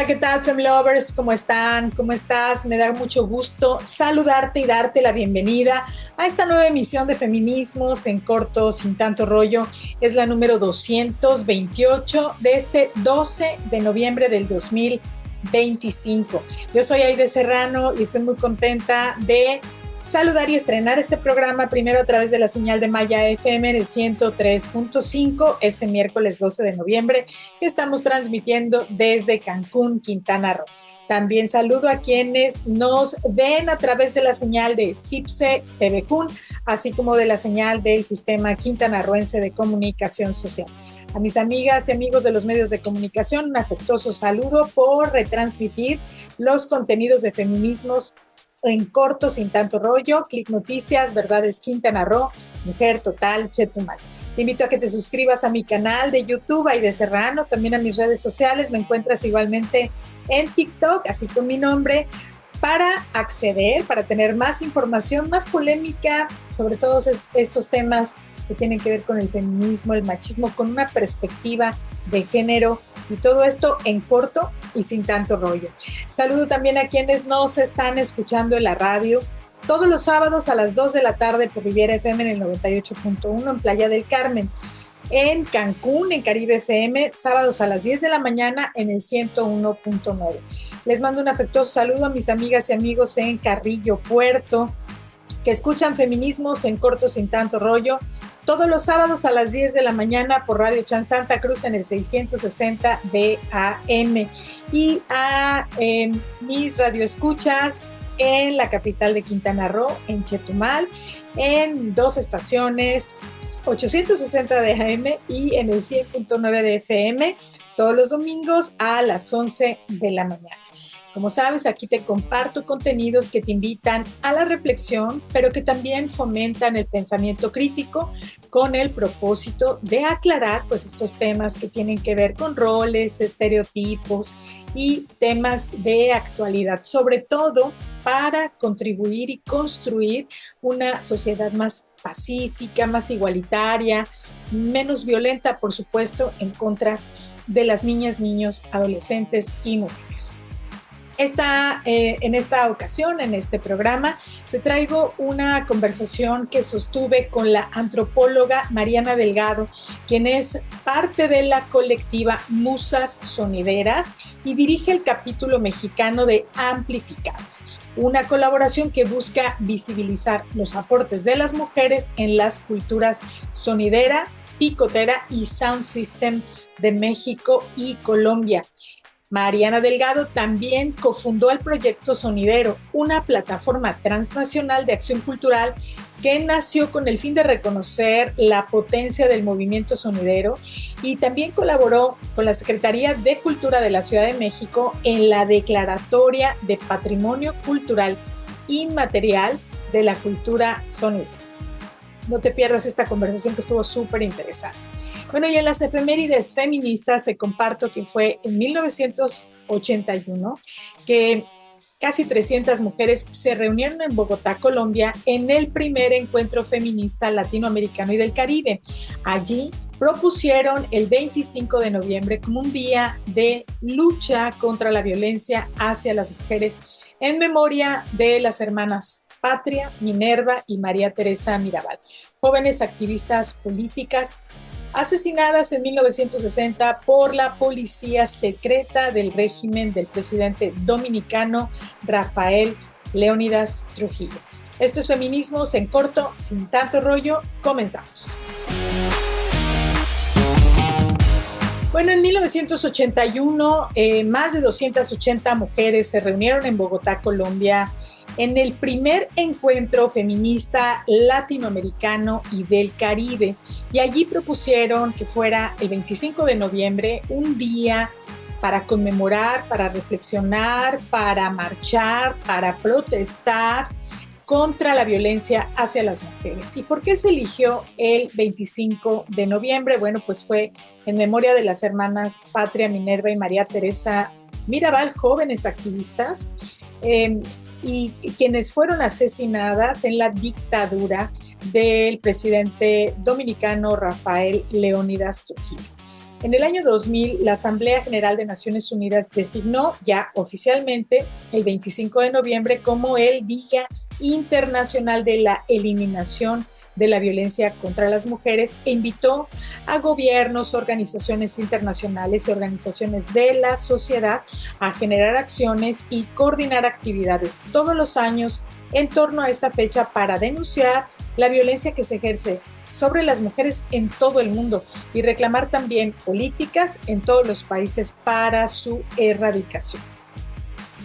¿qué tal, Fem Lovers? ¿Cómo están? ¿Cómo estás? Me da mucho gusto saludarte y darte la bienvenida a esta nueva emisión de Feminismos en Corto, Sin Tanto Rollo. Es la número 228 de este 12 de noviembre del 2025. Yo soy Aide Serrano y estoy muy contenta de saludar y estrenar este programa primero a través de la señal de Maya FM en el 103.5 este miércoles 12 de noviembre que estamos transmitiendo desde Cancún, Quintana Roo. También saludo a quienes nos ven a través de la señal de CIPSE TV Cun, así como de la señal del Sistema Quintanarroense de Comunicación Social. A mis amigas y amigos de los medios de comunicación, un afectuoso saludo por retransmitir los contenidos de Feminismos en Corto, Sin Tanto Rollo, Click Noticias, Verdades Quintana Roo, Mujer Total, Chetumal. Te invito a que te suscribas a mi canal de YouTube, Aide Serrano, también a mis redes sociales. Me encuentras igualmente en TikTok, así con mi nombre, para acceder, para tener más información, más polémica sobre todos estos temas que tienen que ver con el feminismo, el machismo, con una perspectiva de género, y todo esto en corto y sin tanto rollo. Saludo también a quienes nos están escuchando en la radio todos los sábados a las 2 de la tarde por Riviera FM en el 98.1 en Playa del Carmen. En Cancún, en Caribe FM, sábados a las 10 de la mañana en el 101.9. Les mando un afectuoso saludo a mis amigas y amigos en Carrillo Puerto, que escuchan Feminismos en Corto, Sin Tanto Rollo, todos los sábados a las 10 de la mañana por Radio Chan Santa Cruz en el 660 de AM. Y a mis radioescuchas en la capital de Quintana Roo, en Chetumal, en dos estaciones, 860 de AM y en el 100.9 de FM, todos los domingos a las 11 de la mañana. Como sabes, aquí te comparto contenidos que te invitan a la reflexión, pero que también fomentan el pensamiento crítico con el propósito de aclarar pues, estos temas que tienen que ver con roles, estereotipos y temas de actualidad, sobre todo para contribuir y construir una sociedad más pacífica, más igualitaria, menos violenta, por supuesto, en contra de las niñas, niños, adolescentes y mujeres. En esta ocasión, en este programa, te traigo una conversación que sostuve con la antropóloga Mariana Delgado, quien es parte de la colectiva Musas Sonideras y dirige el capítulo mexicano de Amplificadas, una colaboración que busca visibilizar los aportes de las mujeres en las culturas sonidera, picotera y sound system de México y Colombia. Mariana Delgado también cofundó el proyecto Sonidero, una plataforma transnacional de acción cultural que nació con el fin de reconocer la potencia del movimiento sonidero, y también colaboró con la Secretaría de Cultura de la Ciudad de México en la Declaratoria de Patrimonio Cultural Inmaterial de la Cultura Sonidera. No te pierdas esta conversación que estuvo súper interesante. Bueno, y en las efemérides feministas te comparto que fue en 1981 que casi 300 mujeres se reunieron en Bogotá, Colombia, en el primer encuentro feminista latinoamericano y del Caribe. Allí propusieron el 25 de noviembre como un día de lucha contra la violencia hacia las mujeres en memoria de las hermanas Patria, Minerva y María Teresa Mirabal, jóvenes activistas políticas asesinadas en 1960 por la policía secreta del régimen del presidente dominicano Rafael Leónidas Trujillo. Esto es Feminismos en Corto, Sin Tanto Rollo. Comenzamos. Bueno, en 1981, más de 280 mujeres se reunieron en Bogotá, Colombia, en el primer encuentro feminista latinoamericano y del Caribe. Y allí propusieron que fuera el 25 de noviembre un día para conmemorar, para reflexionar, para marchar, para protestar contra la violencia hacia las mujeres. ¿Y por qué se eligió el 25 de noviembre? Bueno, pues fue en memoria de las hermanas Patria, Minerva y María Teresa Mirabal, jóvenes activistas, y quienes fueron asesinadas en la dictadura del presidente dominicano Rafael Leónidas Trujillo. En el año 2000, la Asamblea General de Naciones Unidas designó ya oficialmente el 25 de noviembre como el Día Internacional de la Eliminación de la Violencia contra las Mujeres e invitó a gobiernos, organizaciones internacionales y organizaciones de la sociedad a generar acciones y coordinar actividades todos los años en torno a esta fecha para denunciar la violencia que se ejerce sobre las mujeres en todo el mundo y reclamar también políticas en todos los países para su erradicación.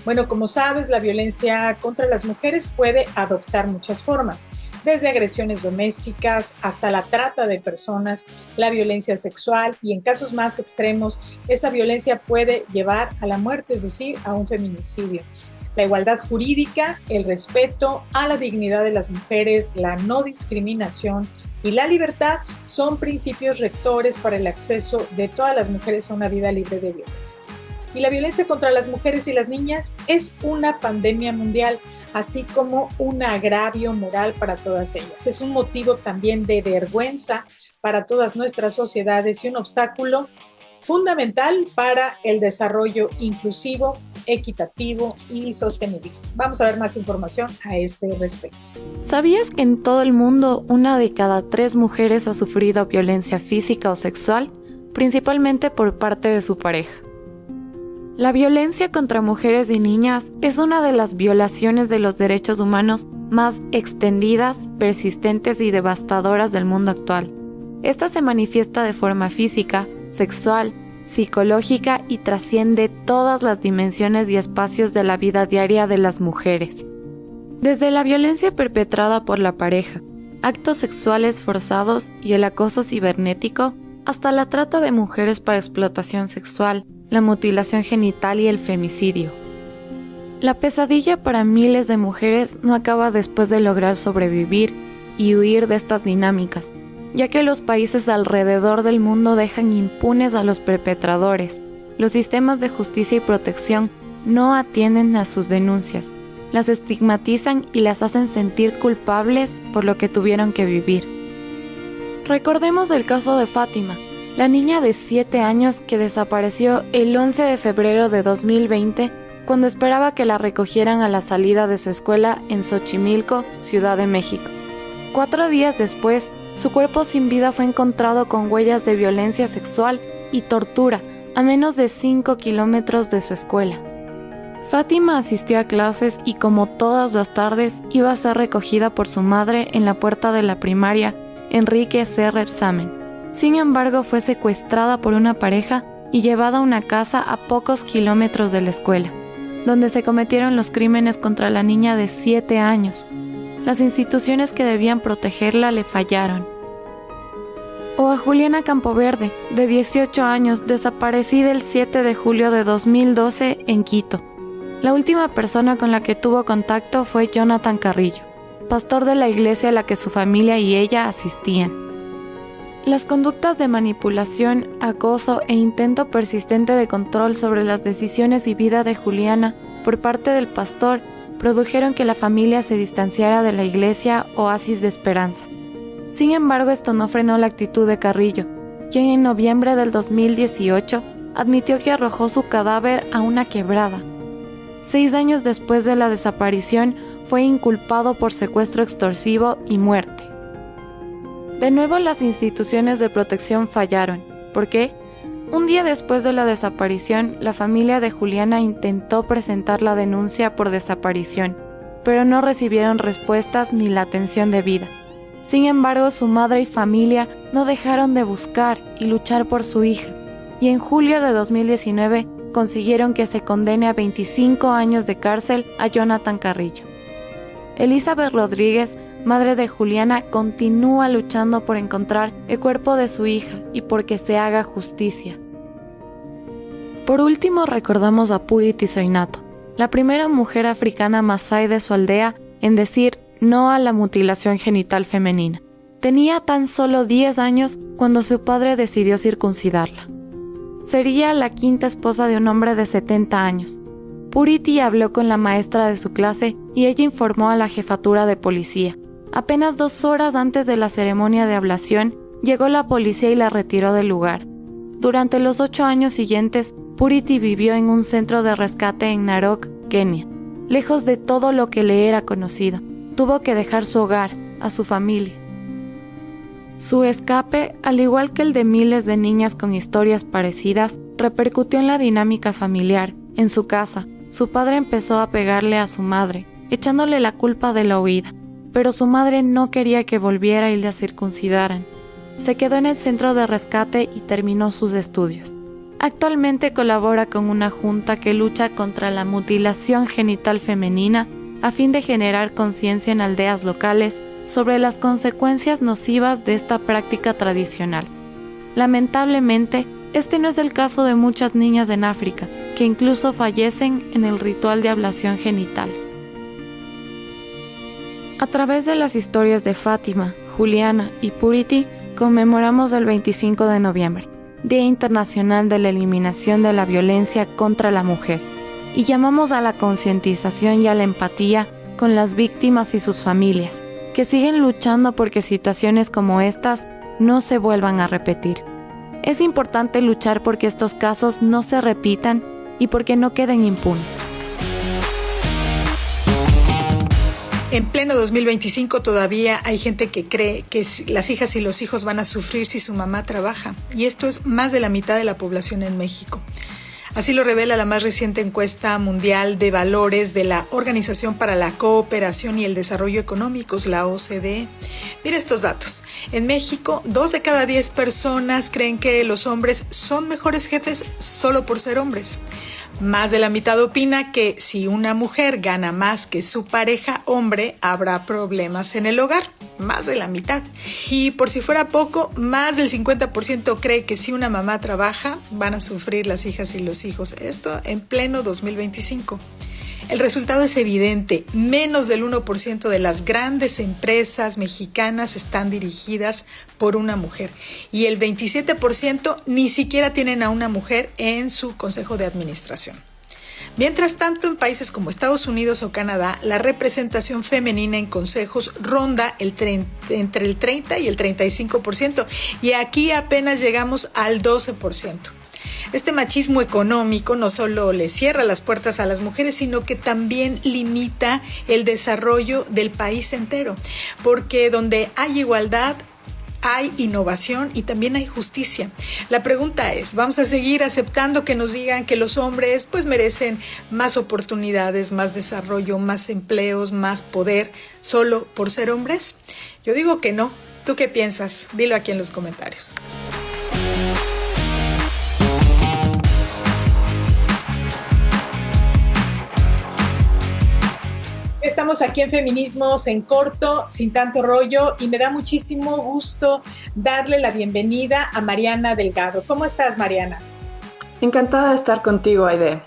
Bueno, como sabes, la violencia contra las mujeres puede adoptar muchas formas, desde agresiones domésticas hasta la trata de personas, la violencia sexual y en casos más extremos, esa violencia puede llevar a la muerte, es decir, a un feminicidio. La igualdad jurídica, el respeto a la dignidad de las mujeres, la no discriminación y la libertad son principios rectores para el acceso de todas las mujeres a una vida libre de violencia. Y la violencia contra las mujeres y las niñas es una pandemia mundial, así como un agravio moral para todas ellas. Es un motivo también de vergüenza para todas nuestras sociedades y un obstáculo fundamental para el desarrollo inclusivo, equitativo y sostenible. Vamos a ver más información a este respecto. ¿Sabías que en todo el mundo 1 de cada 3 mujeres ha sufrido violencia física o sexual, principalmente por parte de su pareja? La violencia contra mujeres y niñas es una de las violaciones de los derechos humanos más extendidas, persistentes y devastadoras del mundo actual. Esta se manifiesta de forma física, sexual, psicológica y trasciende todas las dimensiones y espacios de la vida diaria de las mujeres. Desde la violencia perpetrada por la pareja, actos sexuales forzados y el acoso cibernético, hasta la trata de mujeres para explotación sexual, la mutilación genital y el femicidio. La pesadilla para miles de mujeres no acaba después de lograr sobrevivir y huir de estas dinámicas, ya que los países alrededor del mundo dejan impunes a los perpetradores. Los sistemas de justicia y protección no atienden a sus denuncias, las estigmatizan y las hacen sentir culpables por lo que tuvieron que vivir. Recordemos el caso de Fátima, la niña de 7 años que desapareció el 11 de febrero de 2020 cuando esperaba que la recogieran a la salida de su escuela en Xochimilco, Ciudad de México. 4 días después, su cuerpo sin vida fue encontrado con huellas de violencia sexual y tortura a menos de 5 kilómetros de su escuela. Fátima asistió a clases y como todas las tardes iba a ser recogida por su madre en la puerta de la primaria Enrique C. Rebsamen. Sin embargo, fue secuestrada por una pareja y llevada a una casa a pocos kilómetros de la escuela, donde se cometieron los crímenes contra la niña de 7 años. Las instituciones que debían protegerla le fallaron. O a Juliana Campoverde, de 18 años, desaparecida el 7 de julio de 2012 en Quito. La última persona con la que tuvo contacto fue Jonathan Carrillo, pastor de la iglesia a la que su familia y ella asistían. Las conductas de manipulación, acoso e intento persistente de control sobre las decisiones y vida de Juliana por parte del pastor produjeron que la familia se distanciara de la iglesia Oasis de Esperanza. Sin embargo, esto no frenó la actitud de Carrillo, quien en noviembre del 2018 admitió que arrojó su cadáver a una quebrada. 6 años después de la desaparición, fue inculpado por secuestro extorsivo y muerte. De nuevo, las instituciones de protección fallaron. ¿Por qué? Un día después de la desaparición, la familia de Juliana intentó presentar la denuncia por desaparición, pero no recibieron respuestas ni la atención debida. Sin embargo, su madre y familia no dejaron de buscar y luchar por su hija, y en julio de 2019 consiguieron que se condene a 25 años de cárcel a Jonathan Carrillo. Elizabeth Rodríguez, madre de Juliana, continúa luchando por encontrar el cuerpo de su hija y por que se haga justicia. Por último, recordamos a Purity Soinato, la primera mujer africana masái de su aldea en decir no a la mutilación genital femenina. Tenía tan solo 10 años cuando su padre decidió circuncidarla. Sería la 5ª esposa de un hombre de 70 años. Purity habló con la maestra de su clase y ella informó a la jefatura de policía. Apenas 2 horas antes de la ceremonia de ablación, llegó la policía y la retiró del lugar. Durante los 8 años siguientes, Purity vivió en un centro de rescate en Narok, Kenia, lejos de todo lo que le era conocido. Tuvo que dejar su hogar, a su familia. Su escape, al igual que el de miles de niñas con historias parecidas, repercutió en la dinámica familiar. En su casa, su padre empezó a pegarle a su madre, echándole la culpa de la huida, pero su madre no quería que volviera y la circuncidaran. Se quedó en el centro de rescate y terminó sus estudios. Actualmente colabora con una junta que lucha contra la mutilación genital femenina a fin de generar conciencia en aldeas locales sobre las consecuencias nocivas de esta práctica tradicional. Lamentablemente, este no es el caso de muchas niñas en África, que incluso fallecen en el ritual de ablación genital. A través de las historias de Fátima, Juliana y Purity, conmemoramos el 25 de noviembre, Día Internacional de la Eliminación de la Violencia contra la Mujer, y llamamos a la concientización y a la empatía con las víctimas y sus familias, que siguen luchando porque situaciones como estas no se vuelvan a repetir. Es importante luchar porque estos casos no se repitan y porque no queden impunes. En pleno 2025 todavía hay gente que cree que las hijas y los hijos van a sufrir si su mamá trabaja, y esto es más de la mitad de la población en México. Así lo revela la más reciente encuesta mundial de valores de la Organización para la Cooperación y el Desarrollo Económicos, la OCDE. Mira estos datos. En México, 2 de cada 10 personas creen que los hombres son mejores jefes solo por ser hombres. Más de la mitad opina que si una mujer gana más que su pareja hombre, habrá problemas en el hogar. Más de la mitad. Y por si fuera poco, más del 50% cree que si una mamá trabaja, van a sufrir las hijas y los hijos. Esto en pleno 2025. El resultado es evidente. Menos del 1% de las grandes empresas mexicanas están dirigidas por una mujer. Y el 27% ni siquiera tienen a una mujer en su consejo de administración. Mientras tanto, en países como Estados Unidos o Canadá, la representación femenina en consejos ronda entre el 30 y el 35%, y aquí apenas llegamos al 12%. Este machismo económico no solo le cierra las puertas a las mujeres, sino que también limita el desarrollo del país entero, porque donde hay igualdad, hay innovación y también hay justicia. La pregunta es, ¿vamos a seguir aceptando que nos digan que los hombres pues merecen más oportunidades, más desarrollo, más empleos, más poder solo por ser hombres? Yo digo que no. ¿Tú qué piensas? Dilo aquí en los comentarios. Estamos aquí en Feminismos en Corto, sin tanto rollo, y me da muchísimo gusto darle la bienvenida a Mariana Delgado. ¿Cómo estás, Mariana? Encantada de estar contigo, Aide.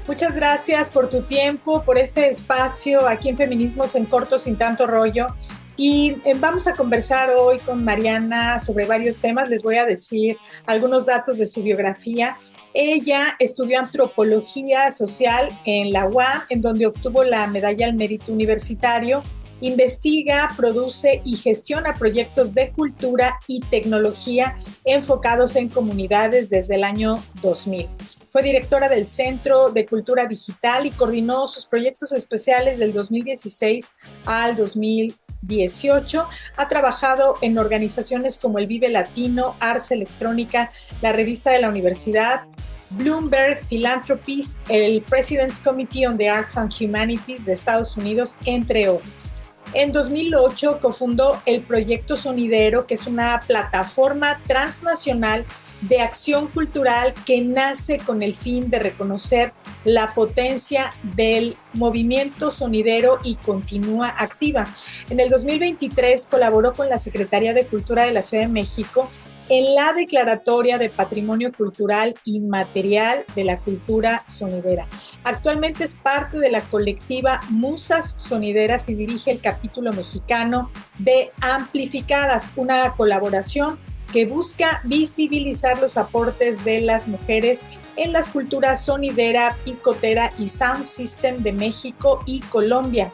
Muchas gracias por tu tiempo, por este espacio aquí en Feminismos en Corto, sin tanto rollo. Y vamos a conversar hoy con Mariana sobre varios temas. Les voy a decir algunos datos de su biografía. Ella estudió antropología social en la UAM, en donde obtuvo la medalla al mérito universitario. Investiga, produce y gestiona proyectos de cultura y tecnología enfocados en comunidades desde el año 2000. Fue directora del Centro de Cultura Digital y coordinó sus proyectos especiales del 2016 al 2018. Ha trabajado en organizaciones como el Vive Latino, Ars Electrónica, la revista de la universidad, Bloomberg Philanthropies, el President's Committee on the Arts and Humanities de Estados Unidos, entre otros. En 2008 cofundó el Proyecto Sonidero, que es una plataforma transnacional de acción cultural que nace con el fin de reconocer la potencia del movimiento sonidero y continúa activa. En el 2023 colaboró con la Secretaría de Cultura de la Ciudad de México en la Declaratoria de Patrimonio Cultural Inmaterial de la Cultura Sonidera. Actualmente es parte de la colectiva Musas Sonideras y dirige el capítulo mexicano de Amplificadas, una colaboración que busca visibilizar los aportes de las mujeres en las culturas sonidera, picotera y sound system de México y Colombia.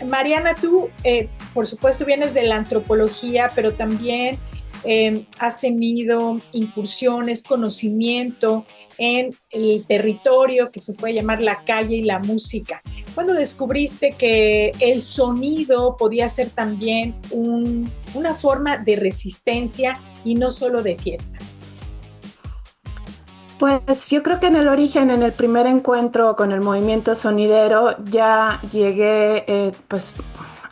Mariana, tú, por supuesto, vienes de la antropología, pero también has tenido incursiones, conocimiento en el territorio que se puede llamar la calle y la música. ¿Cuándo descubriste que el sonido podía ser también una forma de resistencia y no solo de fiesta? Pues yo creo que en el origen, en el primer encuentro con el movimiento sonidero, ya llegué, pues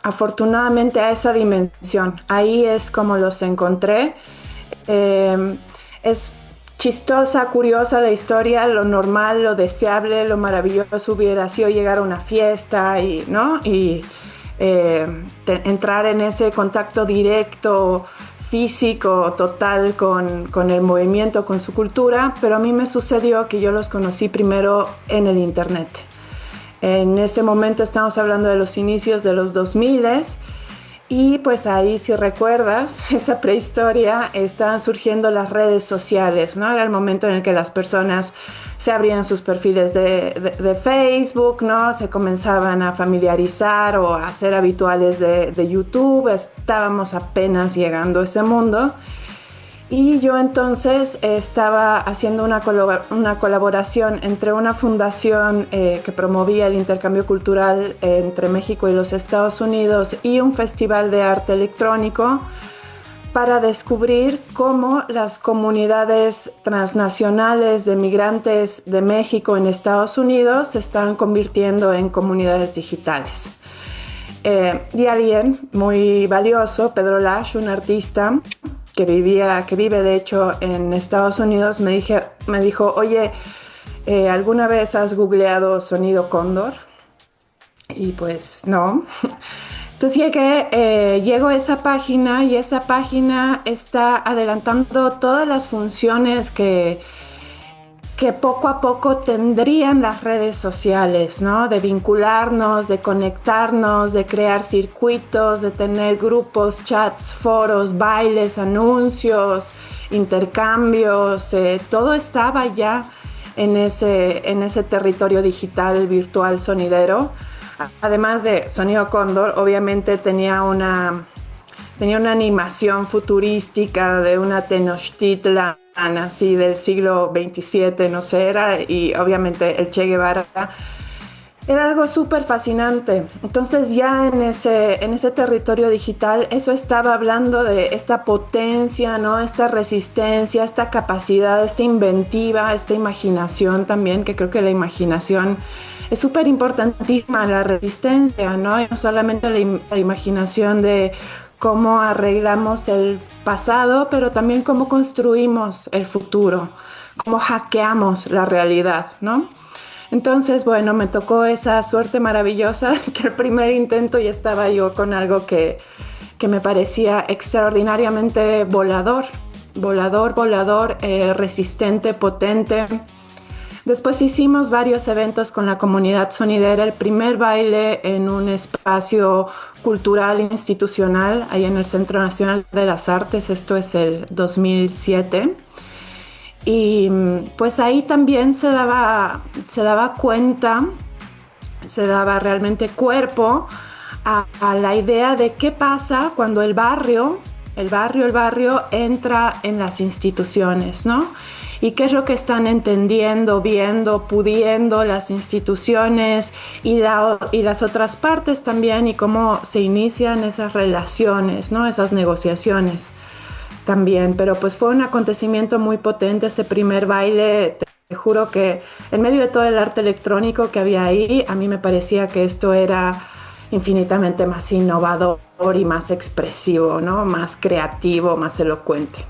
afortunadamente a esa dimensión. Ahí es como los encontré. Es chistosa, curiosa la historia, lo normal, lo deseable, lo maravilloso hubiera sido llegar a una fiesta y, ¿no? Y entrar en ese contacto directo, físico, total con el movimiento, con su cultura, pero a mí me sucedió que yo los conocí primero en el internet. En ese momento estamos hablando de los inicios de los 2000 y pues ahí, si recuerdas, esa prehistoria, estaban surgiendo las redes sociales, ¿no? Era el momento en el que las personas se abrían sus perfiles de Facebook, ¿no? Se comenzaban a familiarizar o a ser habituales de YouTube. Estábamos apenas llegando a ese mundo. Y yo entonces estaba haciendo una colaboración entre una fundación que promovía el intercambio cultural entre México y los Estados Unidos y un festival de arte electrónico para descubrir cómo las comunidades transnacionales de migrantes de México en Estados Unidos se están convirtiendo en comunidades digitales. Y alguien muy valioso, Pedro Lash, un artista que vive de hecho en Estados Unidos, me dijo, oye, ¿alguna vez has googleado sonido cóndor? Y pues no. Entonces llego a esa página y esa página está adelantando todas las funciones que poco a poco tendrían las redes sociales, ¿no? De vincularnos, de conectarnos, de crear circuitos, de tener grupos, chats, foros, bailes, anuncios, intercambios, todo estaba ya en ese territorio digital, virtual, sonidero. Además de Sonido Cóndor, obviamente tenía una animación futurística de una Tenochtitlan así del siglo XXVII, no sé, y obviamente el Che Guevara. Era algo súper fascinante. Entonces ya en ese territorio digital, eso estaba hablando de esta potencia, ¿no? Esta resistencia, esta capacidad, esta inventiva, esta imaginación también, que creo que la imaginación es súper importantísima, la resistencia, ¿no? Y no solamente la imaginación de cómo arreglamos el pasado, pero también cómo construimos el futuro, cómo hackeamos la realidad, ¿no? Entonces, bueno, me tocó esa suerte maravillosa que el primer intento ya estaba yo con algo que me parecía extraordinariamente volador, resistente, potente. Después hicimos varios eventos con la comunidad sonidera, el primer baile en un espacio cultural institucional, ahí en el Centro Nacional de las Artes, esto es el 2007. Y pues ahí también se daba cuenta, se daba realmente cuerpo a la idea de qué pasa cuando el barrio entra en las instituciones, ¿no? Y qué es lo que están entendiendo, viendo, pudiendo las instituciones y las otras partes también, y cómo se inician esas relaciones, ¿no? Esas negociaciones también. Pero pues fue un acontecimiento muy potente ese primer baile. Te juro que en medio de todo el arte electrónico que había ahí, a mí me parecía que esto era infinitamente más innovador y más expresivo, ¿no? Más creativo, más elocuente.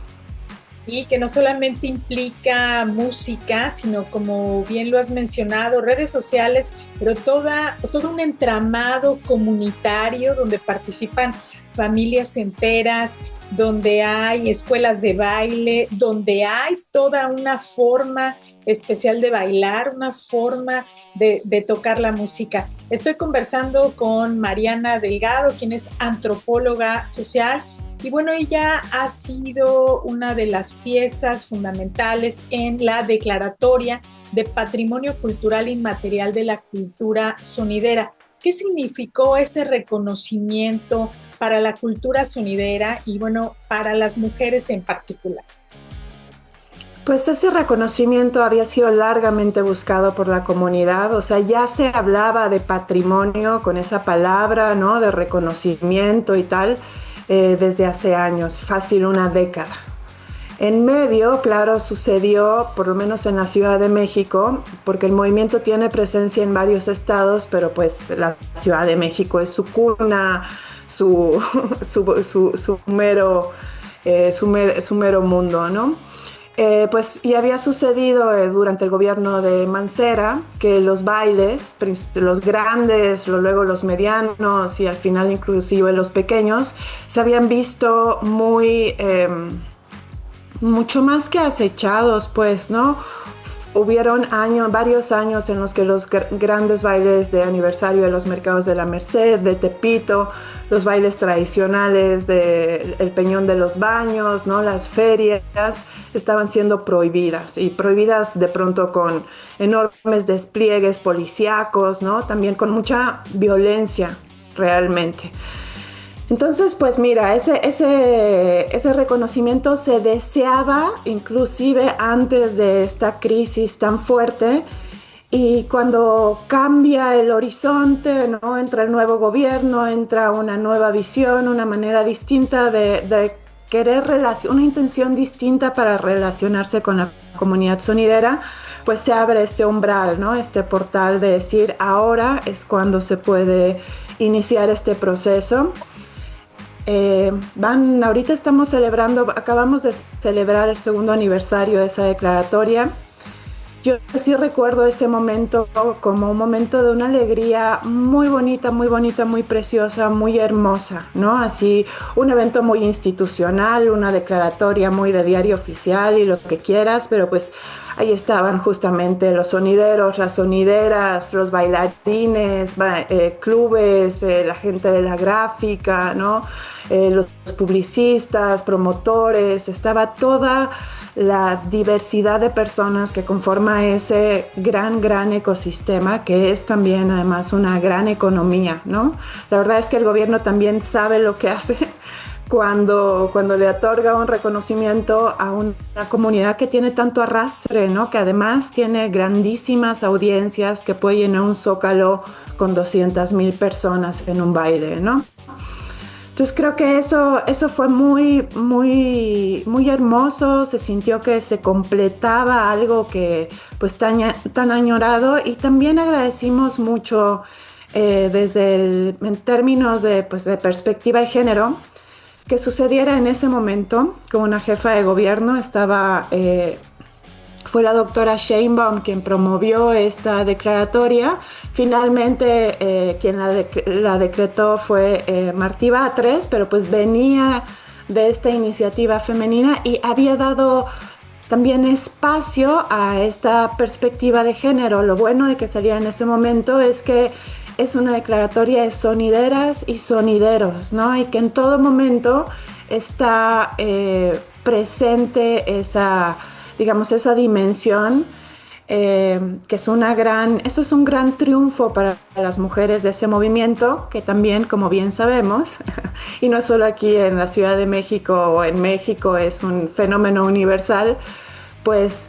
Y que no solamente implica música, sino, como bien lo has mencionado, redes sociales, pero todo un entramado comunitario donde participan familias enteras, donde hay escuelas de baile, donde hay toda una forma especial de bailar, una forma de tocar la música. Estoy conversando con Mariana Delgado, quien es antropóloga social. Y bueno, ella ha sido una de las piezas fundamentales en la Declaratoria de Patrimonio Cultural Inmaterial de la Cultura Sonidera. ¿Qué significó ese reconocimiento para la cultura sonidera y, bueno, para las mujeres en particular? Pues ese reconocimiento había sido largamente buscado por la comunidad, o sea, ya se hablaba de patrimonio con esa palabra, ¿no? De reconocimiento y tal, desde hace años, fácil una década. En medio, claro, sucedió, por lo menos en la Ciudad de México, porque el movimiento tiene presencia en varios estados, pero pues la Ciudad de México es su cuna, su mero mundo, ¿no? Pues y había sucedido durante el gobierno de Mancera que los bailes, los grandes, luego los medianos y al final inclusive los pequeños, se habían visto mucho más que acechados, pues, ¿no? Hubieron varios años en los que los grandes bailes de aniversario de los mercados de la Merced, de Tepito, los bailes tradicionales del Peñón de los Baños, ¿no? Las ferias estaban siendo prohibidas y prohibidas de pronto con enormes despliegues policíacos, ¿no? También con mucha violencia realmente. Entonces, pues mira, ese reconocimiento se deseaba inclusive antes de esta crisis tan fuerte, y cuando cambia el horizonte, ¿no? Entra el nuevo gobierno, entra una nueva visión, una manera distinta de querer una intención distinta para relacionarse con la comunidad sonidera, pues se abre este umbral, ¿no? Este portal de decir, ahora es cuando se puede iniciar este proceso. Ahorita acabamos de celebrar el 2º aniversario de esa declaratoria. Yo sí recuerdo ese momento como un momento de una alegría muy bonita, muy preciosa, muy hermosa, ¿no? Así, un evento muy institucional, una declaratoria muy de diario oficial y lo que quieras, pero pues ahí estaban justamente los sonideros, las sonideras, los bailarines, clubes, la gente de la gráfica, ¿no? Los publicistas, promotores, estaba toda la diversidad de personas que conforma ese gran ecosistema, que es también además una gran economía, ¿no? La verdad es que el gobierno también sabe lo que hace cuando le otorga un reconocimiento a una comunidad que tiene tanto arrastre, ¿no? Que además tiene grandísimas audiencias, que puede llenar un zócalo con 200,000 personas en un baile, ¿no? Entonces creo que eso fue muy hermoso, se sintió que se completaba algo que pues tan añorado, y también agradecimos mucho en términos de perspectiva de género, que sucediera en ese momento. Como una jefa de gobierno fue la doctora Sheinbaum quien promovió esta declaratoria. Finalmente quien la decretó fue Martí Batres, pero pues venía de esta iniciativa femenina y había dado también espacio a esta perspectiva de género. Lo bueno de que saliera en ese momento es que es una declaratoria de sonideras y sonideros, ¿no? Y que en todo momento está presente esa dimensión, que es eso es un gran triunfo para las mujeres de ese movimiento, que también, como bien sabemos, y no solo aquí en la Ciudad de México o en México, es un fenómeno universal, pues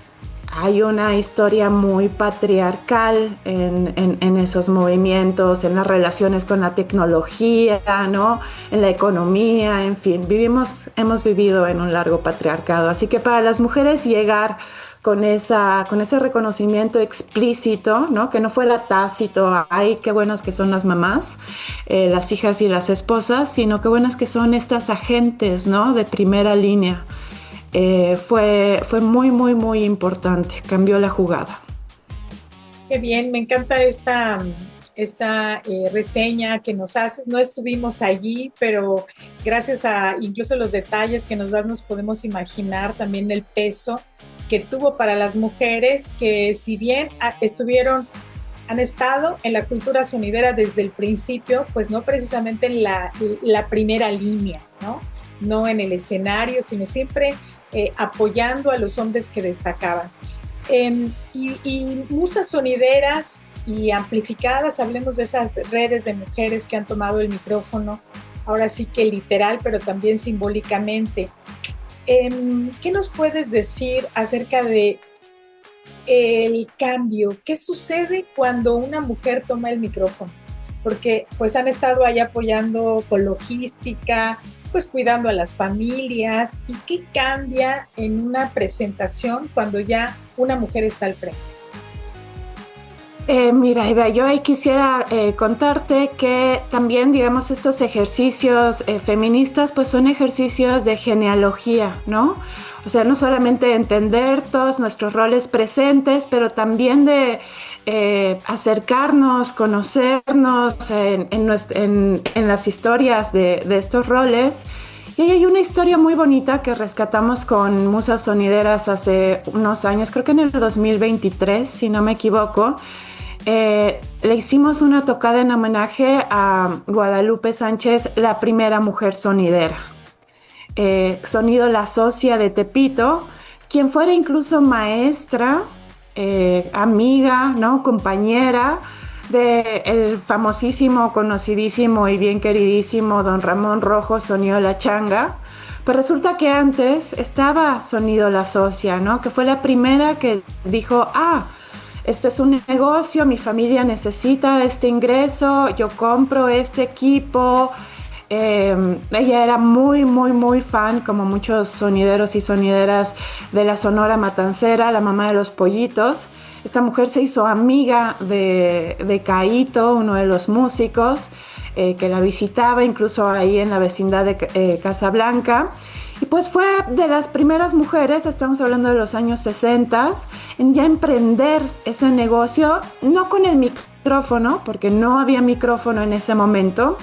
hay una historia muy patriarcal en esos movimientos, en las relaciones con la tecnología, ¿no? En la economía, en fin, hemos vivido en un largo patriarcado. Así que para las mujeres llegar con ese reconocimiento explícito, ¿no? Que no fuera tácito, ay, qué buenas que son las mamás, las hijas y las esposas, sino qué buenas que son estas agentes, ¿no? De primera línea. Fue muy importante, cambió la jugada. Qué bien, me encanta esta reseña que nos haces. No estuvimos allí, pero gracias a incluso los detalles que nos das, nos podemos imaginar también el peso que tuvo para las mujeres que, si bien han estado en la cultura sonidera desde el principio, pues no precisamente en la primera línea, ¿no? No en el escenario, sino siempre apoyando a los hombres que destacaban. Y musas sonideras y amplificadas, hablemos de esas redes de mujeres que han tomado el micrófono, ahora sí que literal, pero también simbólicamente. ¿Qué nos puedes decir acerca de el cambio? ¿Qué sucede cuando una mujer toma el micrófono? Porque pues han estado ahí apoyando con logística, pues cuidando a las familias. ¿Y qué cambia en una presentación cuando ya una mujer está al frente? Mira, Aida, yo ahí quisiera contarte que también, digamos, estos ejercicios feministas, pues son ejercicios de genealogía, ¿no? O sea, no solamente entender todos nuestros roles presentes, pero también de acercarnos, conocernos en las historias de estos roles. Y hay una historia muy bonita que rescatamos con Musas Sonideras hace unos años, creo que en el 2023, si no me equivoco. Le hicimos una tocada en homenaje a Guadalupe Sánchez, la primera mujer sonidera. Sonido La Socia de Tepito, quien fuera incluso maestra, amiga, ¿no? Compañera del famosísimo, conocidísimo y bien queridísimo don Ramón Rojo, Sonido La Changa. Pues resulta que antes estaba Sonido La Socia, ¿no? Que fue la primera que dijo, esto es un negocio, mi familia necesita este ingreso, yo compro este equipo. Ella era muy, muy, muy fan, como muchos sonideros y sonideras de la Sonora Matancera, la mamá de los pollitos. Esta mujer se hizo amiga de Caíto, uno de los músicos, que la visitaba incluso ahí en la vecindad de Casablanca. Y pues fue de las primeras mujeres, estamos hablando de los años 60, en ya emprender ese negocio, no con el micrófono, porque no había micrófono en ese momento,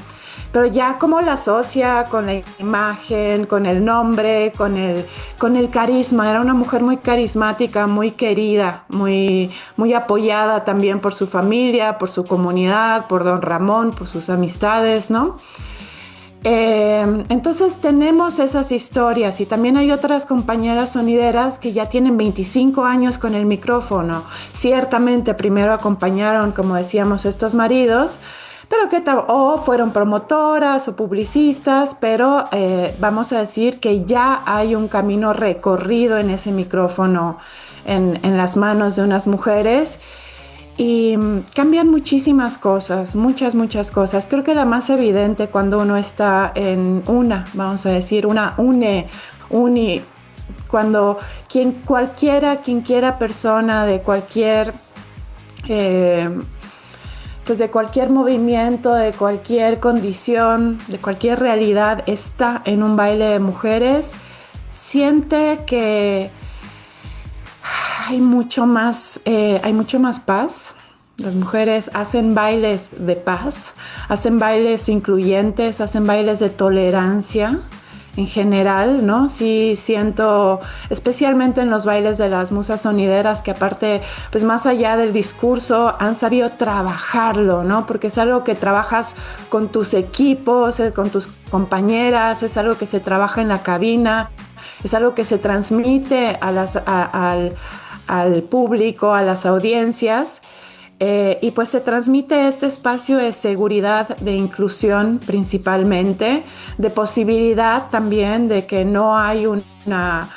pero ya como la socia, con la imagen, con el nombre, con el carisma. Era una mujer muy carismática, muy querida, muy, muy apoyada también por su familia, por su comunidad, por don Ramón, por sus amistades, ¿no? Entonces tenemos esas historias y también hay otras compañeras sonideras que ya tienen 25 años con el micrófono. Ciertamente primero acompañaron, como decíamos, estos maridos, pero o fueron promotoras o publicistas, pero vamos a decir que ya hay un camino recorrido en ese micrófono en las manos de unas mujeres. Y cambian muchísimas cosas, muchas cosas. Creo que la más evidente cuando uno está en vamos a decir, cuando quien quiera persona de cualquier, pues de cualquier movimiento, de cualquier condición, de cualquier realidad, está en un baile de mujeres, siente que hay mucho más paz. Las mujeres hacen bailes de paz, hacen bailes incluyentes, hacen bailes de tolerancia en general, ¿no? Sí siento, especialmente en los bailes de las musas sonideras, que aparte, pues más allá del discurso, han sabido trabajarlo, ¿no? Porque es algo que trabajas con tus equipos, con tus compañeras, es algo que se trabaja en la cabina, es algo que se transmite al público, a las audiencias, y pues se transmite este espacio de seguridad, de inclusión principalmente, de posibilidad también de que no hay no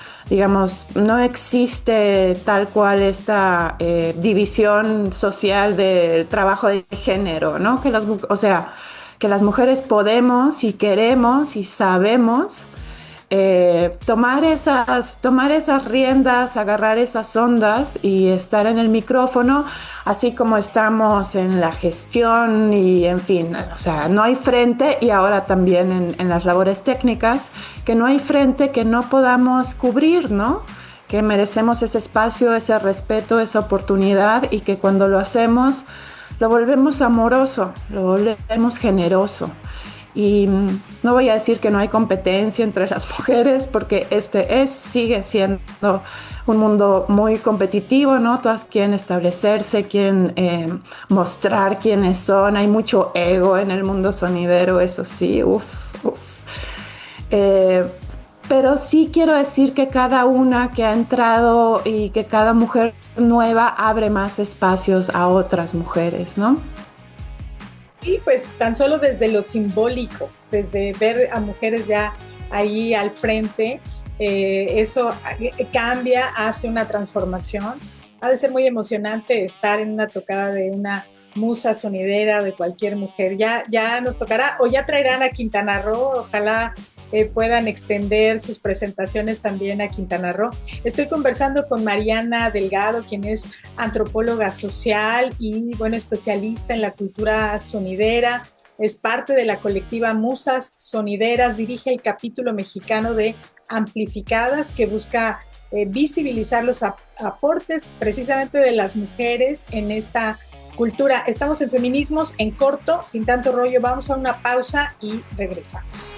existe tal cual esta división social del trabajo de género, ¿no? Que las mujeres podemos y queremos y sabemos tomar esas riendas, agarrar esas ondas y estar en el micrófono, así como estamos en la gestión y en fin, o sea, no hay frente, y ahora también en las labores técnicas, que no hay frente que no podamos cubrir, ¿no? Que merecemos ese espacio, ese respeto, esa oportunidad, y que cuando lo hacemos, lo volvemos amoroso, lo volvemos generoso. Y no voy a decir que no hay competencia entre las mujeres, porque sigue siendo un mundo muy competitivo, ¿no? Todas quieren establecerse, quieren mostrar quiénes son. Hay mucho ego en el mundo sonidero, eso sí, pero sí quiero decir que cada una que ha entrado y que cada mujer nueva abre más espacios a otras mujeres, ¿no? Y pues tan solo desde lo simbólico, desde ver a mujeres ya ahí al frente, eso cambia, hace una transformación. Ha de ser muy emocionante estar en una tocada de una musa sonidera de cualquier mujer. Ya nos tocará, o ya traerán a Quintana Roo, ojalá puedan extender sus presentaciones también a Quintana Roo. Estoy conversando con Mariana Delgado, quien es antropóloga social y, bueno, especialista en la cultura sonidera. Es parte de la colectiva Musas Sonideras, dirige el capítulo mexicano de Amplificadas, que busca visibilizar los aportes precisamente de las mujeres en esta cultura. Estamos en Feminismos en Corto, sin tanto rollo. Vamos a una pausa y regresamos.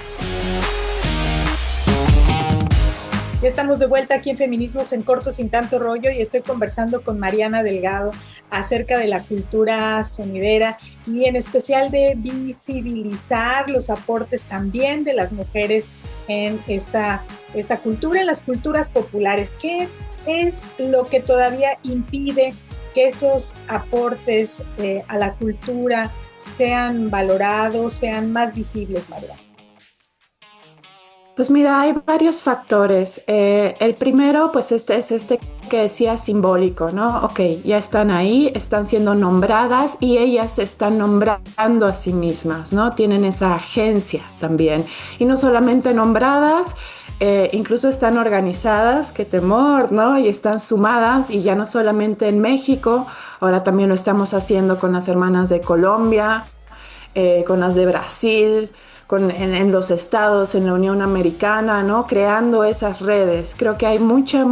Ya estamos de vuelta aquí en Feminismos en Corto, sin tanto rollo, y estoy conversando con Mariana Delgado acerca de la cultura sonidera y en especial de visibilizar los aportes también de las mujeres en esta cultura, en las culturas populares. ¿Qué es lo que todavía impide que esos aportes a la cultura sean valorados, sean más visibles, Mariana? Pues mira, hay varios factores. El primero, pues es este que decía simbólico, ¿no? Ok, ya están ahí, están siendo nombradas y ellas se están nombrando a sí mismas, ¿no? Tienen esa agencia también. Y no solamente nombradas, incluso están organizadas, qué temor, ¿no? Y están sumadas, y ya no solamente en México, ahora también lo estamos haciendo con las hermanas de Colombia, con las de Brasil, en los estados, en la Unión Americana, ¿no? Creando esas redes. Creo que hay mucha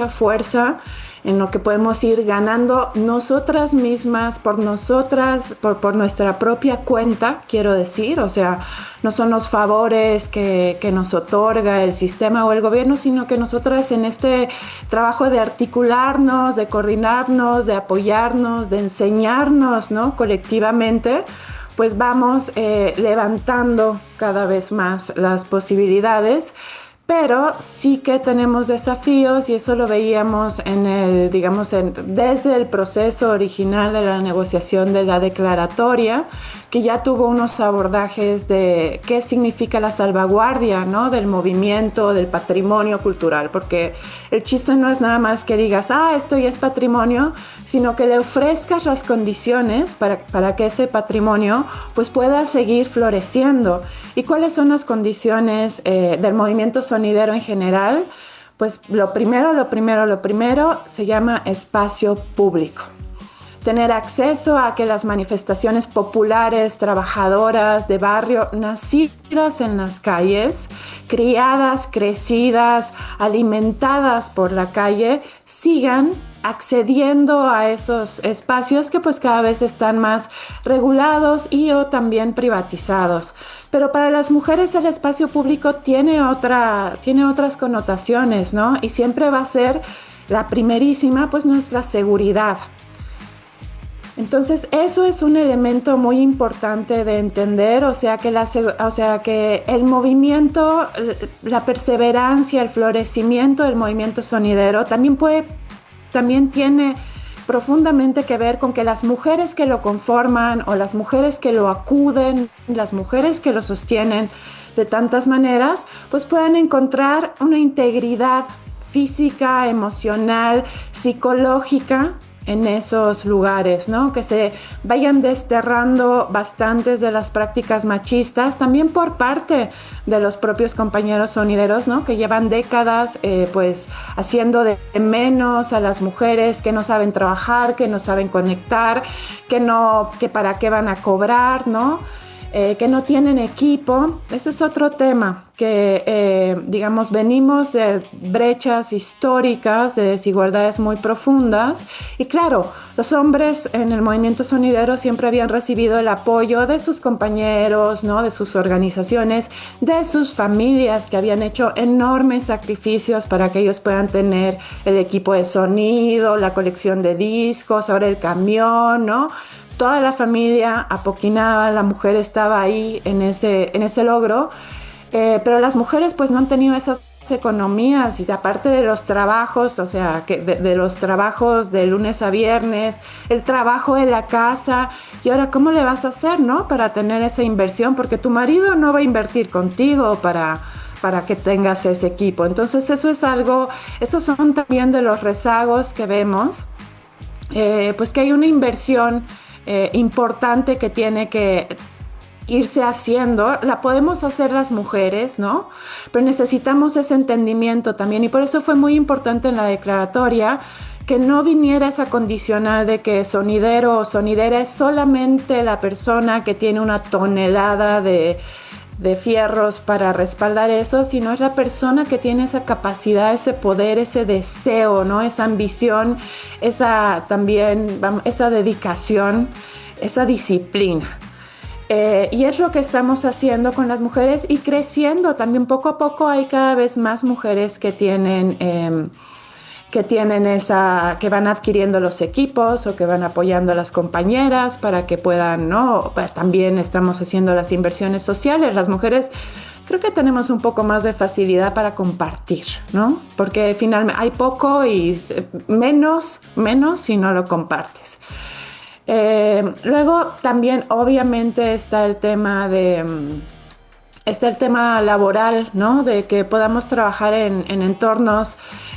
fuerza en lo que podemos ir ganando nosotras mismas, por nosotras, por nuestra propia cuenta, quiero decir. O sea, no son los favores que nos otorga el sistema o el gobierno, sino que nosotras en este trabajo de articularnos, de coordinarnos, de apoyarnos, de enseñarnos, ¿no? Colectivamente, pues vamos levantando cada vez más las posibilidades, pero sí que tenemos desafíos, y eso lo veíamos desde el proceso original de la negociación de la declaratoria, que ya tuvo unos abordajes de qué significa la salvaguardia, ¿no? Del movimiento, del patrimonio cultural, porque el chiste no es nada más que digas, esto ya es patrimonio, sino que le ofrezcas las condiciones para que ese patrimonio pues pueda seguir floreciendo. ¿Y cuáles son las condiciones del movimiento sonidero en general? Pues lo primero se llama espacio público. Tener acceso a que las manifestaciones populares, trabajadoras de barrio, nacidas en las calles, criadas, crecidas, alimentadas por la calle, sigan accediendo a esos espacios que pues cada vez están más regulados y o también privatizados. Pero para las mujeres el espacio público tiene otras connotaciones, ¿no? Y siempre va a ser la primerísima, pues nuestra seguridad. Entonces eso es un elemento muy importante de entender, o sea que el movimiento, la perseverancia, el florecimiento del movimiento sonidero también tiene profundamente que ver con que las mujeres que lo conforman o las mujeres que lo acuden, las mujeres que lo sostienen de tantas maneras, pues puedan encontrar una integridad física, emocional, psicológica en esos lugares, ¿no? Que se vayan desterrando bastantes de las prácticas machistas, también por parte de los propios compañeros sonideros, ¿no? Que llevan décadas pues haciendo de menos a las mujeres, que no saben trabajar, que no saben conectar, que para qué van a cobrar, ¿no? Que no tienen equipo. Ese es otro tema que, venimos de brechas históricas, de desigualdades muy profundas. Y claro, los hombres en el movimiento sonidero siempre habían recibido el apoyo de sus compañeros, ¿no? De sus organizaciones, de sus familias, que habían hecho enormes sacrificios para que ellos puedan tener el equipo de sonido, la colección de discos, ahora el camión, ¿no? Toda la familia apoquinaba, la mujer estaba ahí en ese logro. pero las mujeres pues no han tenido esas economías y aparte de los trabajos, o sea, que de los trabajos de lunes a viernes, el trabajo en la casa, y ahora ¿cómo le vas a hacer, no? Para tener esa inversión, porque tu marido no va a invertir contigo para que tengas ese equipo. Entonces eso es algo, esos son también de los rezagos que vemos, pues que hay una inversión importante que tiene que irse haciendo, la podemos hacer las mujeres, ¿no? Pero necesitamos ese entendimiento también, y por eso fue muy importante en la declaratoria que no viniera esa condicional de que sonidero o sonidera es solamente la persona que tiene una tonelada de fierros para respaldar eso, sino es la persona que tiene esa capacidad, ese poder, ese deseo, ¿no? Esa ambición, esa dedicación, esa disciplina. Y es lo que estamos haciendo con las mujeres y creciendo también poco a poco. Hay cada vez más mujeres que tienen que van adquiriendo los equipos o que van apoyando a las compañeras para que puedan, ¿no? Pues también estamos haciendo las inversiones sociales. Las mujeres creo que tenemos un poco más de facilidad para compartir, ¿no? Porque finalmente hay poco y menos si no lo compartes. Luego también obviamente está el tema laboral, ¿no? De que podamos trabajar en entornos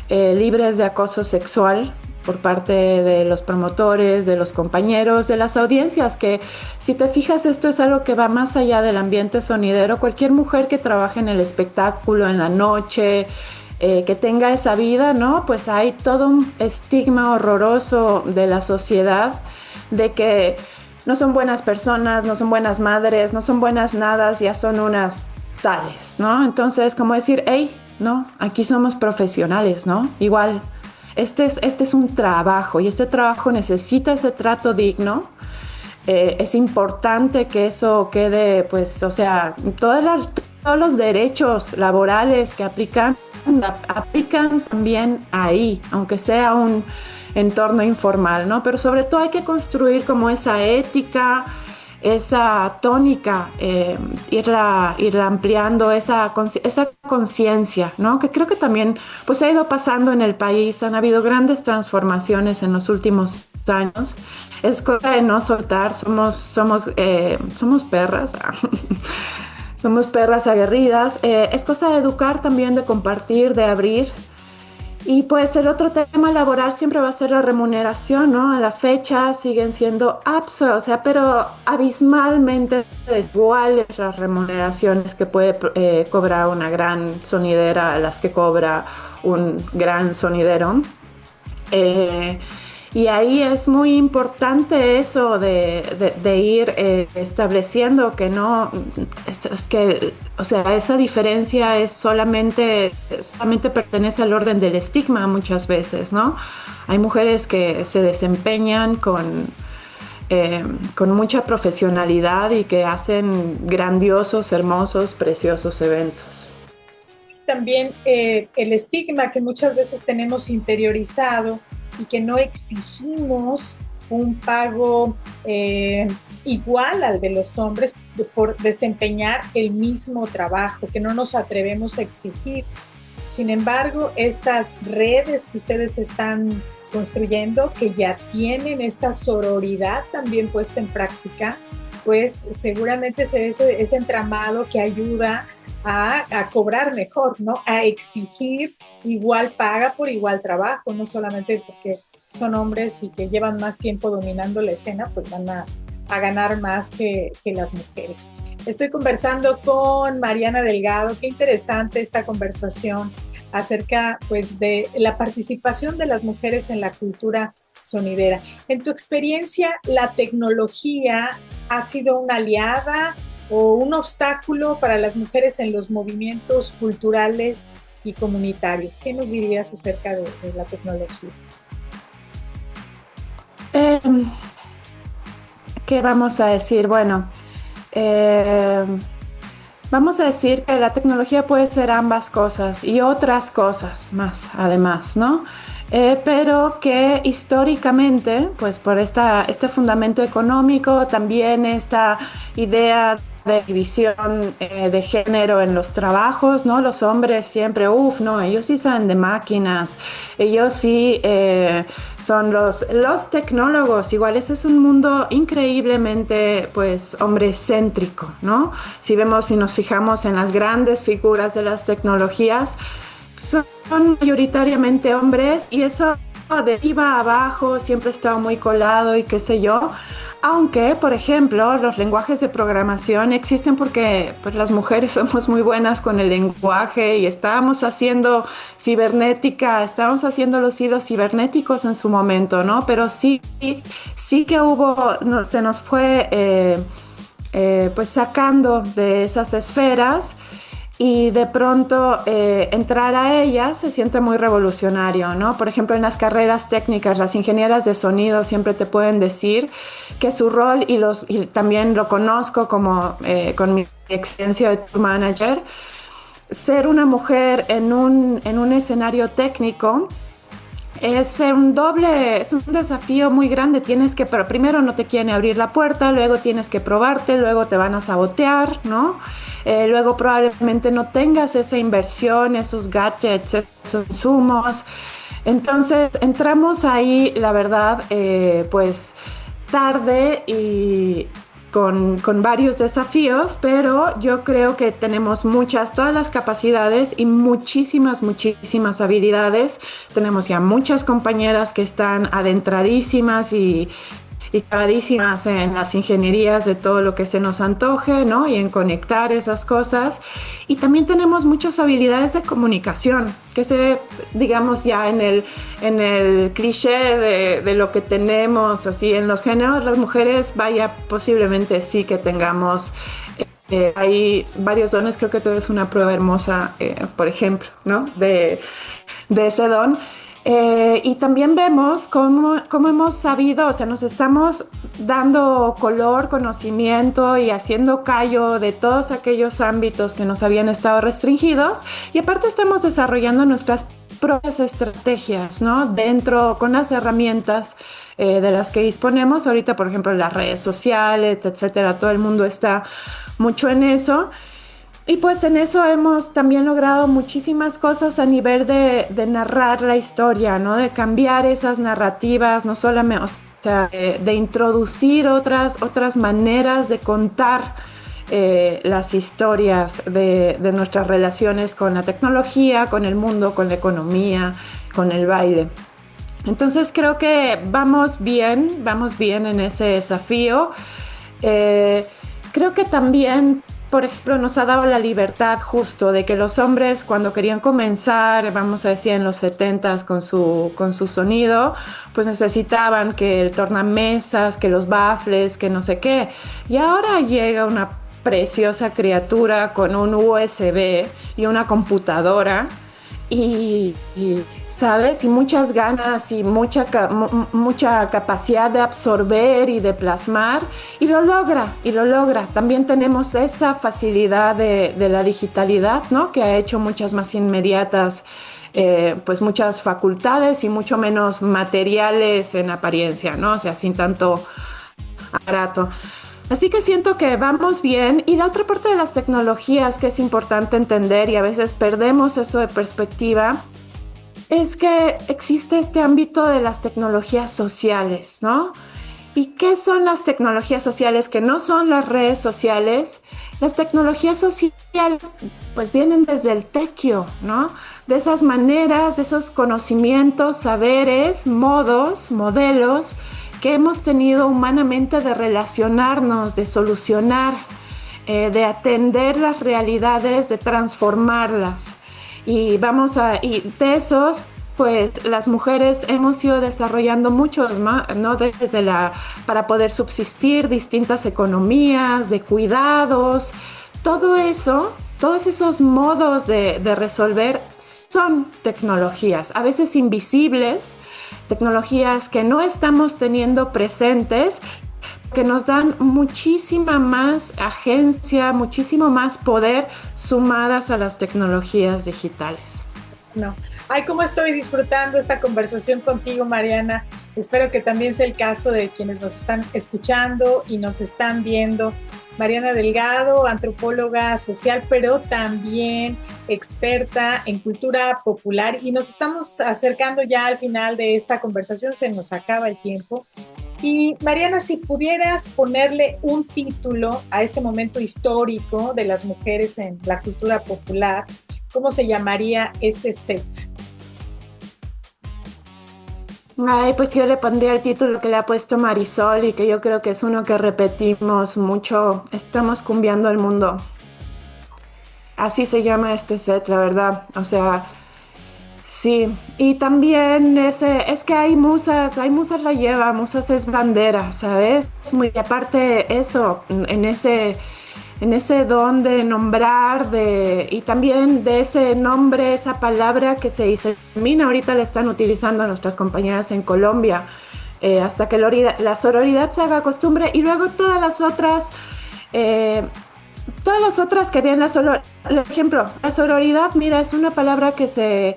libres de acoso sexual por parte de los promotores, de los compañeros, de las audiencias, que si te fijas esto es algo que va más allá del ambiente sonidero. Cualquier mujer que trabaje en el espectáculo, en la noche, que tenga esa vida, ¿no? Pues hay todo un estigma horroroso de la sociedad de que no son buenas personas, no son buenas madres, no son buenas nada, ya son unas tales, ¿no? Entonces, como decir, hey, no, aquí somos profesionales, ¿no? Igual, este es un trabajo y este trabajo necesita ese trato digno. Es importante que eso quede, pues, o sea, todos los derechos laborales que aplican también ahí, aunque sea un entorno informal, ¿no? Pero sobre todo hay que construir como esa ética, esa tónica, irla ampliando, esa conciencia, ¿no? Que creo que también pues ha ido pasando en el país. Han habido grandes transformaciones en los últimos años. Es cosa de no soltar, somos perras. Somos perras aguerridas. Es cosa de educar también, de compartir, de abrir. Y pues el otro tema laboral siempre va a ser la remuneración, ¿no? A la fecha siguen siendo pero abismalmente desiguales las remuneraciones que puede cobrar una gran sonidera a las que cobra un gran sonidero. Y ahí es muy importante eso de ir estableciendo que no, es que, o sea, esa diferencia solamente pertenece al orden del estigma muchas veces, ¿no? Hay mujeres que se desempeñan con mucha profesionalidad y que hacen grandiosos, hermosos, preciosos eventos. También el estigma que muchas veces tenemos interiorizado y que no exigimos un pago igual al de los hombres por desempeñar el mismo trabajo, que no nos atrevemos a exigir. Sin embargo, estas redes que ustedes están construyendo, que ya tienen esta sororidad también puesta en práctica, pues seguramente es ese entramado que ayuda a cobrar mejor, ¿no? A exigir igual paga por igual trabajo, no solamente porque son hombres y que llevan más tiempo dominando la escena, pues van a ganar más que las mujeres. Estoy conversando con Mariana Delgado. Qué interesante esta conversación acerca, pues, de la participación de las mujeres en la cultura sonidera. En tu experiencia, ¿la tecnología ha sido una aliada o un obstáculo para las mujeres en los movimientos culturales y comunitarios? ¿Qué nos dirías acerca de la tecnología? ¿Qué vamos a decir? Bueno, vamos a decir que la tecnología puede ser ambas cosas y otras cosas más, además, ¿no? Pero que históricamente, pues por este fundamento económico, también esta idea de división de género en los trabajos, ¿no? Los hombres siempre, no, ellos sí saben de máquinas, ellos sí son los tecnólogos. Igual ese es un mundo increíblemente, pues, hombrecéntrico, ¿no? Si nos fijamos en las grandes figuras de las tecnologías, son mayoritariamente hombres, y eso de arriba a abajo siempre está muy colado y qué sé yo. Aunque, por ejemplo, los lenguajes de programación existen porque pues, las mujeres somos muy buenas con el lenguaje y estábamos haciendo cibernética, estábamos haciendo los hilos cibernéticos en su momento, ¿no? Pero sí que se nos fue pues sacando de esas esferas. Y de pronto entrar a ellas se siente muy revolucionario, ¿no? Por ejemplo, en las carreras técnicas, las ingenieras de sonido siempre te pueden decir que su rol, y también lo conozco como con mi experiencia de tour manager, ser una mujer en un escenario técnico es un desafío muy grande. Pero primero no te quieren abrir la puerta, luego tienes que probarte, luego te van a sabotear, ¿no? Luego probablemente no tengas esa inversión, esos gadgets, esos insumos. Entonces entramos ahí, la verdad, pues tarde y con varios desafíos, pero yo creo que tenemos todas las capacidades y muchísimas habilidades. Tenemos ya muchas compañeras que están adentradísimas y clavadísimas en las ingenierías de todo lo que se nos antoje, ¿no? Y en conectar esas cosas. Y también tenemos muchas habilidades de comunicación, que digamos ya en el cliché de lo que tenemos, así en los géneros, las mujeres, posiblemente sí que tengamos hay varios dones. Creo que tú eres una prueba hermosa, por ejemplo, ¿no? De ese don. Y también vemos cómo hemos sabido, o sea, nos estamos dando color, conocimiento y haciendo callo de todos aquellos ámbitos que nos habían estado restringidos, y aparte estamos desarrollando nuestras propias estrategias, ¿no? Con las herramientas de las que disponemos ahorita, por ejemplo, las redes sociales, etcétera. Todo el mundo está mucho en eso. Y pues en eso hemos también logrado muchísimas cosas a nivel de narrar la historia, ¿no? De cambiar esas narrativas, no solamente, o sea, de introducir otras maneras de contar las historias de nuestras relaciones con la tecnología, con el mundo, con la economía, con el baile. Entonces creo que vamos bien en ese desafío. Creo que también, por ejemplo, nos ha dado la libertad justo de que los hombres, cuando querían comenzar, vamos a decir en los 70s con su sonido, pues necesitaban que el tornamesas, que los baffles, que no sé qué. Y ahora llega una preciosa criatura con un USB y una computadora y ¿sabes? Y muchas ganas y mucha capacidad de absorber y de plasmar, y lo logra. También tenemos esa facilidad de la digitalidad, ¿no? Que ha hecho muchas más inmediatas, pues muchas facultades y mucho menos materiales en apariencia, ¿no? O sea, sin tanto aparato. Así que siento que vamos bien. Y la otra parte de las tecnologías que es importante entender, y a veces perdemos eso de perspectiva, es que existe este ámbito de las tecnologías sociales, ¿no? ¿Y qué son las tecnologías sociales que no son las redes sociales? Las tecnologías sociales pues vienen desde el tequio, ¿no? De esas maneras, de esos conocimientos, saberes, modos, modelos que hemos tenido humanamente de relacionarnos, de solucionar, de atender las realidades, de transformarlas. Y de esos, pues las mujeres hemos ido desarrollando muchos, ¿no? Para poder subsistir, distintas economías, de cuidados, todo eso, todos esos modos de resolver son tecnologías, a veces invisibles, tecnologías que no estamos teniendo presentes, que nos dan muchísima más agencia, muchísimo más poder sumadas a las tecnologías digitales. No. Ay, cómo estoy disfrutando esta conversación contigo, Mariana. Espero que también sea el caso de quienes nos están escuchando y nos están viendo. Mariana Delgado, antropóloga social, pero también experta en cultura popular. Y nos estamos acercando ya al final de esta conversación, se nos acaba el tiempo. Y Mariana, si pudieras ponerle un título a este momento histórico de las mujeres en la cultura popular, ¿cómo se llamaría ese set? Ay, pues yo le pondría el título que le ha puesto Marisol y que yo creo que es uno que repetimos mucho. Estamos cumbiando el mundo. Así se llama este set, la verdad. O sea, sí. Y también es que hay musas la lleva, musas es bandera, ¿sabes? Es muy aparte eso, en ese don de nombrar y también de ese nombre, esa palabra que se disemina, ahorita la están utilizando nuestras compañeras en Colombia, hasta que la sororidad se haga costumbre, y luego todas las otras que vean el ejemplo, la sororidad, mira, es una palabra que se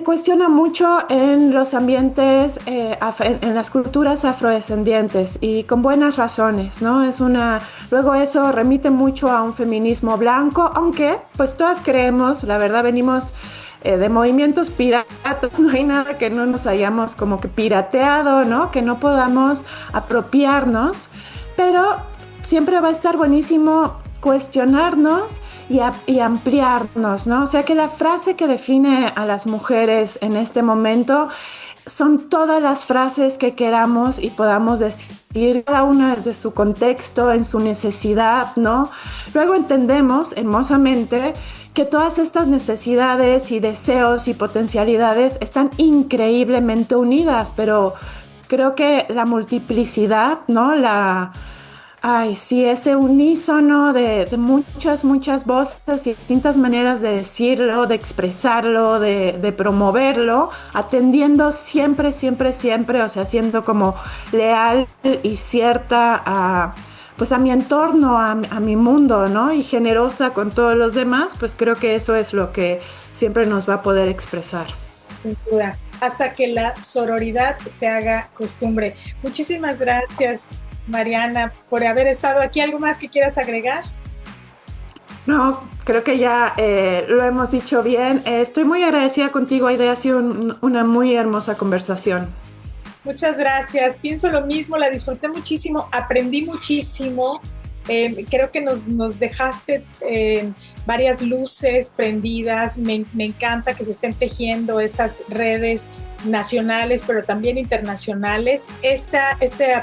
cuestiona mucho en los ambientes, en las culturas afrodescendientes, y con buenas razones, ¿no? Luego eso remite mucho a un feminismo blanco, aunque pues todas creemos, la verdad venimos de movimientos piratas, no hay nada que no nos hayamos como que pirateado, ¿no? Que no podamos apropiarnos, pero siempre va a estar buenísimo cuestionarnos y ampliarnos, ¿no? O sea que la frase que define a las mujeres en este momento son todas las frases que queramos y podamos decir, cada una desde su contexto, en su necesidad, ¿no? Luego entendemos hermosamente que todas estas necesidades y deseos y potencialidades están increíblemente unidas, pero creo que la multiplicidad, ¿no? Ay, sí, ese unísono de muchas voces y distintas maneras de decirlo, de expresarlo, de promoverlo, atendiendo siempre, o sea, siendo como leal y cierta a mi entorno, a mi mundo, ¿no? Y generosa con todos los demás, pues creo que eso es lo que siempre nos va a poder expresar. Sin duda, hasta que la sororidad se haga costumbre. Muchísimas gracias, Mariana, por haber estado aquí. ¿Algo más que quieras agregar? No, creo que ya lo hemos dicho bien. Estoy muy agradecida contigo, Aide. Ha sido una muy hermosa conversación. Muchas gracias. Pienso lo mismo, la disfruté muchísimo, aprendí muchísimo. Creo que nos dejaste varias luces prendidas. Me encanta que se estén tejiendo estas redes nacionales, pero también internacionales. Esta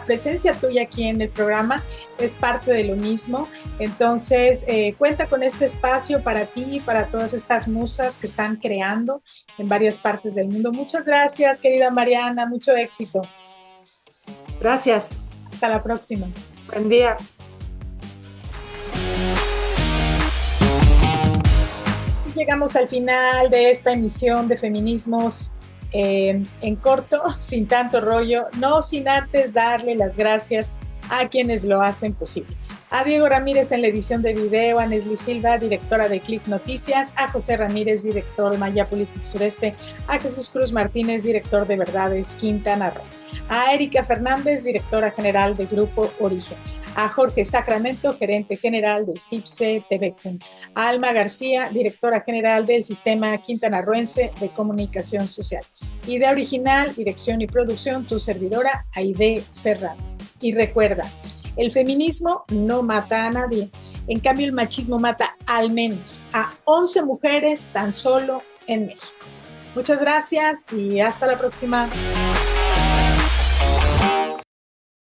presencia tuya aquí en el programa es parte de lo mismo. Entonces, cuenta con este espacio para ti y para todas estas musas que están creando en varias partes del mundo. Muchas gracias, querida Mariana. Mucho éxito. Gracias. Hasta la próxima. Buen día. Llegamos al final de esta emisión de Feminismos en corto, sin tanto rollo, no sin antes darle las gracias a quienes lo hacen posible. A Diego Ramírez en la edición de video, a Nesli Silva, directora de Click Noticias, a José Ramírez, director de Maya Politics Sureste, a Jesús Cruz Martínez, director de Verdades Quintana Roo, a Erika Fernández, directora general de Grupo Origen, a Jorge Sacramento, gerente general de CIPSE TVCUM, a Alma García, directora general del Sistema Quintanarroense de Comunicación Social. Idea original, dirección y producción, tu servidora, Aide Serrano. Y recuerda, el feminismo no mata a nadie, en cambio el machismo mata al menos a 11 mujeres tan solo en México. Muchas gracias y hasta la próxima.